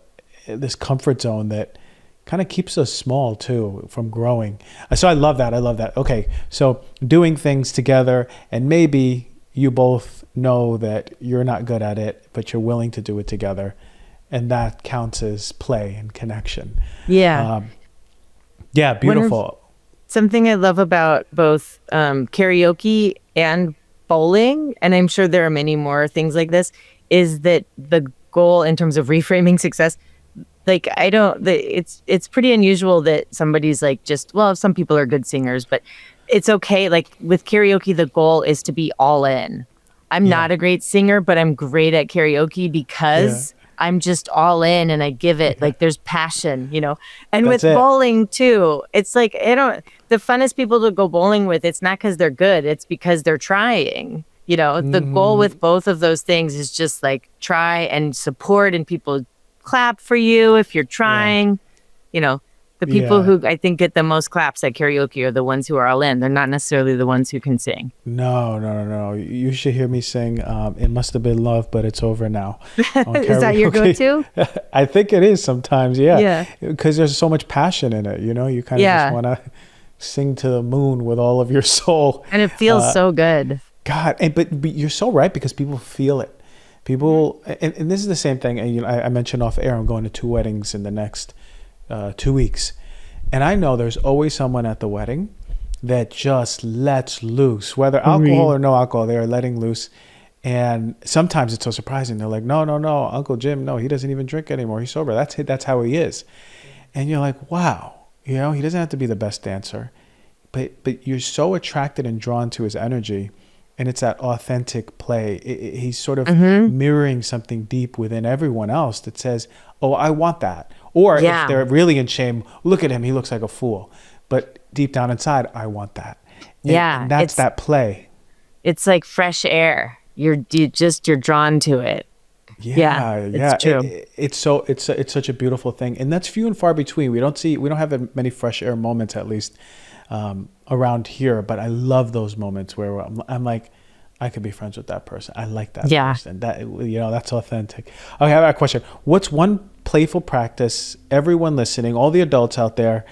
this comfort zone that kind of keeps us small too from growing. So I love that. Okay, so doing things together, and maybe you both know that you're not good at it, but you're willing to do it together, and that counts as play and connection. Yeah. Beautiful. Something I love about both karaoke and bowling, and I'm sure there are many more things like this, is that the goal in terms of reframing success, like it's pretty unusual that somebody's like some people are good singers, but it's okay. Like with karaoke, the goal is to be all in. I'm not a great singer, but I'm great at karaoke because I'm just all in and I give it, like there's passion, and with bowling too, it's like, the funnest people to go bowling with, it's not because they're good, it's because they're trying. The goal with both of those things is just like try and support, and people clap for you if you're trying. The people Yeah. who I think get the most claps at karaoke are the ones who are all in. They're not necessarily the ones who can sing. No. You should hear me sing It Must Have Been Love, But It's Over Now on Is that your karaoke. go-to? I think it is sometimes, yeah. Yeah. Because there's so much passion in it, you know? You kind of Yeah. just want to sing to the moon with all of your soul. And it feels so good. God, but you're so right, because people feel it. People, and this is the same thing. And you know, I mentioned off air, I'm going to 2 weddings in the next 2 weeks. And I know there's always someone at the wedding that just lets loose, whether alcohol or no alcohol, they're letting loose. And sometimes it's so surprising. They're like, no, Uncle Jim, no, he doesn't even drink anymore. He's sober. That's how he is. And you're like, wow, you know, he doesn't have to be the best dancer, but you're so attracted and drawn to his energy. And it's that authentic play. He's sort of mirroring something deep within everyone else that says, oh, I want that. Or if they're really in shame, look at him, he looks like a fool. But deep down inside, I want that. And that's that play. It's like fresh air. You're drawn to it. Yeah. It's true. It's such a beautiful thing. And that's few and far between. We don't have many fresh air moments, at least around here, but I love those moments where I'm like, I could be friends with that person. I like that person. That, you know, that's authentic. Okay, I have a question. What's one playful practice, everyone listening, all the adults out there,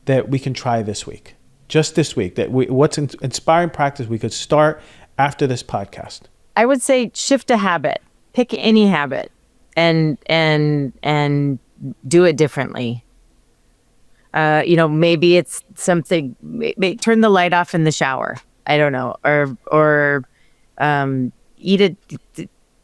that we can try this week? Just this week. What's an inspiring practice we could start after this podcast? I would say shift a habit. Pick any habit and do it differently. You know, maybe it's something. Turn the light off in the shower. I don't know, or eat it.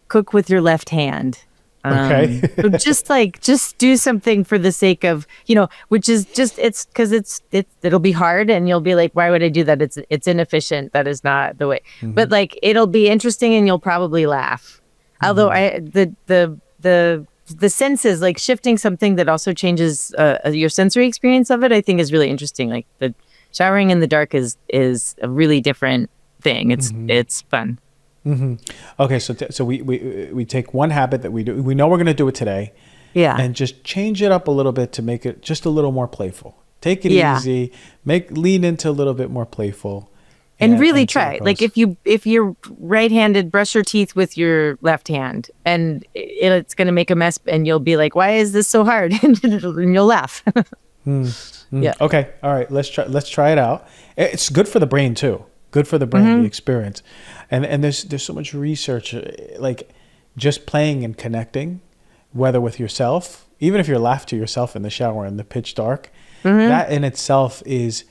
Cook with your left hand. Okay. just do something for the sake of, you know, which is just it'll be hard, and you'll be like, why would I do that? It's inefficient. That is not the way. But like, it'll be interesting, and you'll probably laugh. Although the senses, like shifting something that also changes your sensory experience of it, I think is really interesting. Like the showering in the dark is a really different thing. It's fun. Okay, so we take one habit that we do. We know we're going to do it today. Yeah. And just change it up a little bit to make it just a little more playful. Take it easy. Lean into a little bit more playful. And really try. Like if you're right-handed, brush your teeth with your left hand, and it's going to make a mess, and you'll be like, why is this so hard? And you'll laugh. Yeah. Okay. All right. Let's try it out. It's good for the brain too. Good for the brain, the experience. And there's so much research, like just playing and connecting, whether with yourself, even if you're laugh to yourself in the shower in the pitch dark, that in itself is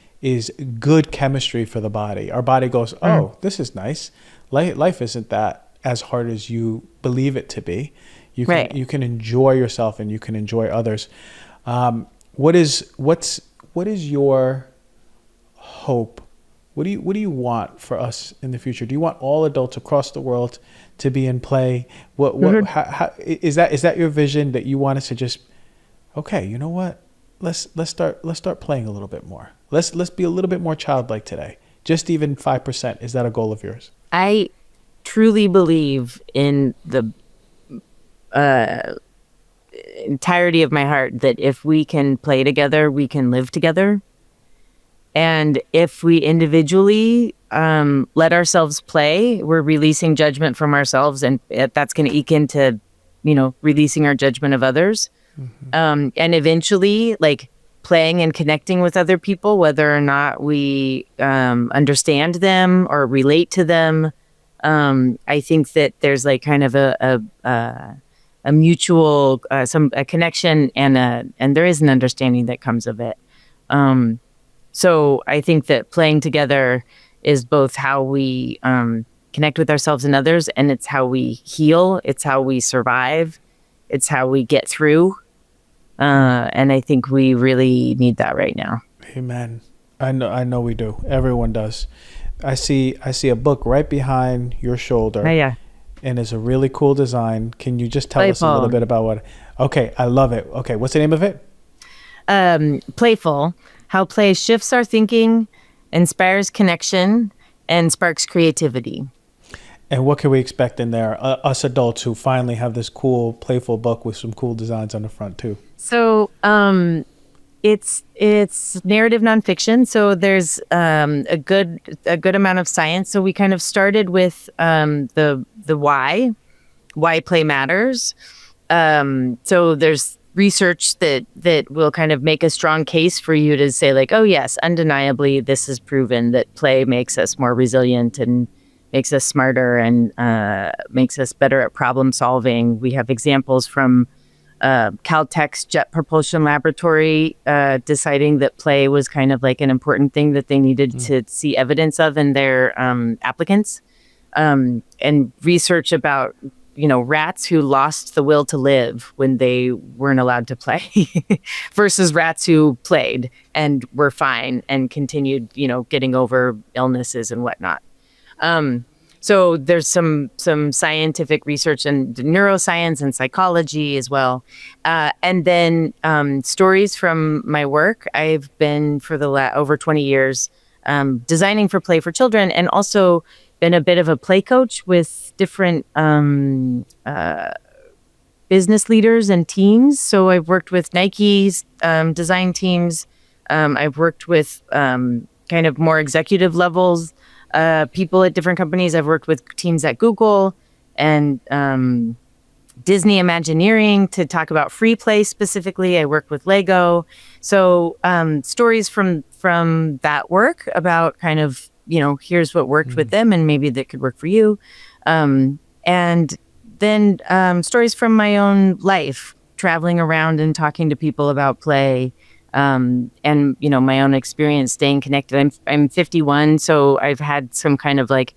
good chemistry for the body. Our body goes, oh, this is nice. Life isn't that as hard as you believe it to be. You can enjoy yourself, and you can enjoy others. What is your hope? What do you want for us in the future? Do you want all adults across the world to be in play? How, is that your vision, that you want us to just, okay, you know what? Let's start playing a little bit more. Let's be a little bit more childlike today. Just even 5%. Is that a goal of yours? I truly believe in the entirety of my heart that if we can play together, we can live together. And if we individually let ourselves play, we're releasing judgment from ourselves, and that's going to eke into, you know, releasing our judgment of others. And eventually, like, playing and connecting with other people, whether or not we understand them or relate to them. I think that there's like kind of a mutual, a connection, and there is an understanding that comes of it. So I think that playing together is both how we connect with ourselves and others, and it's how we heal. It's how we survive. It's how we get through. And I think we really need that right now. Amen. I know we do. Everyone does. I see a book right behind your shoulder. Oh, yeah. And it's a really cool design. Can you just tell us a little bit about what? Okay, I love it. Okay, what's the name of it? Playful. How play shifts our thinking, inspires connection, and sparks creativity. And what can we expect in there? Us adults who finally have this cool, playful book with some cool designs on the front too. So It's narrative nonfiction, so there's a good amount of science. So we kind of started with the why play matters. So there's research that will kind of make a strong case for you to say like, oh yes, undeniably this is proven that play makes us more resilient and makes us smarter and makes us better at problem solving. We have examples from Caltech's Jet Propulsion Laboratory deciding that play was kind of like an important thing that they needed to see evidence of in their applicants. And research about, rats who lost the will to live when they weren't allowed to play versus rats who played and were fine and continued, getting over illnesses and whatnot. So there's some scientific research and neuroscience and psychology as well. And then stories from my work. I've been for over 20 years designing for play for children, and also been a bit of a play coach with different business leaders and teams. So I've worked with Nike's design teams. I've worked with kind of more executive levels people at different companies. I've worked with teams at Google and Disney Imagineering to talk about free play specifically. I worked with Lego. So stories from that work about kind of, here's what worked with them and maybe that could work for you. And then stories from my own life, traveling around and talking to people about play. And my own experience staying connected. I'm 51, so I've had some kind of like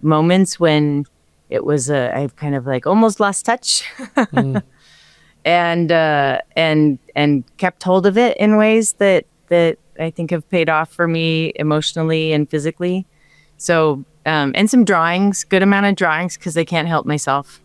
moments when it was I've kind of like almost lost touch, and kept hold of it in ways that I think have paid off for me emotionally and physically. So and some drawings, good amount of drawings because I can't help myself.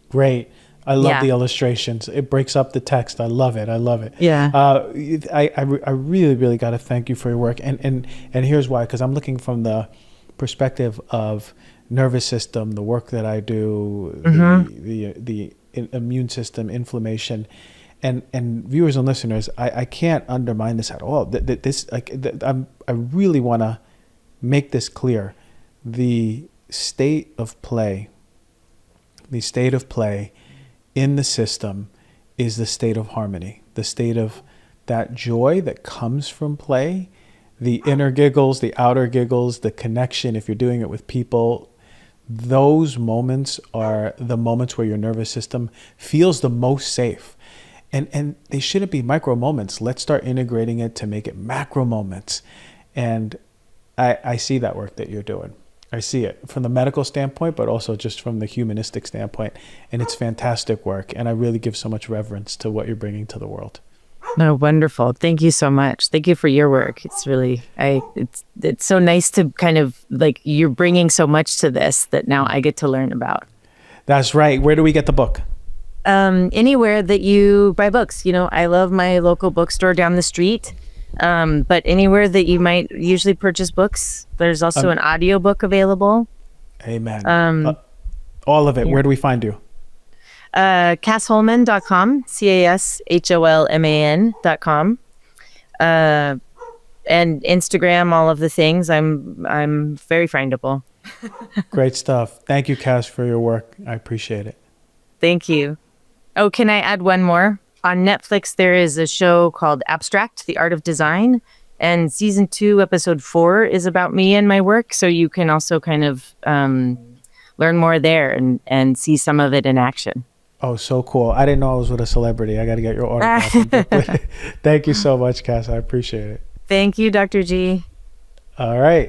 Great. I love the illustrations. It breaks up the text. I love it. Yeah. I really, really got to thank you for your work. And here's why, because I'm looking from the perspective of nervous system, the work that I do, the immune system, inflammation, and viewers and listeners, I can't undermine this at all. I really want to make this clear. The state of play in the system is the state of harmony, the state of that joy that comes from play, the inner giggles, the outer giggles, the connection. If you're doing it with people, those moments are the moments where your nervous system feels the most safe. And they shouldn't be micro moments. Let's start integrating it to make it macro moments. And I see that work that you're doing. I see it from the medical standpoint, but also just from the humanistic standpoint. And it's fantastic work. And I really give so much reverence to what you're bringing to the world. No, wonderful. Thank you so much. Thank you for your work. It's really, it's so nice to kind of like, you're bringing so much to this that now I get to learn about. That's right. Where do we get the book? Anywhere that you buy books. I love my local bookstore down the street. But anywhere that you might usually purchase books, there's also an audiobook available. Amen. All of it. Yeah. Where do we find you? CasHolman.com, CasHolman.com. And Instagram, all of the things. I'm very findable. Great stuff. Thank you, Cas, for your work. I appreciate it. Thank you. Oh, can I add one more? On Netflix, there is a show called Abstract, The Art of Design, and season 2, episode 4 is about me and my work. So you can also kind of learn more there and see some of it in action. Oh, so cool. I didn't know I was with a celebrity. I got to get your autograph. Thank you so much, Cas. I appreciate it. Thank you, Dr. G. All right.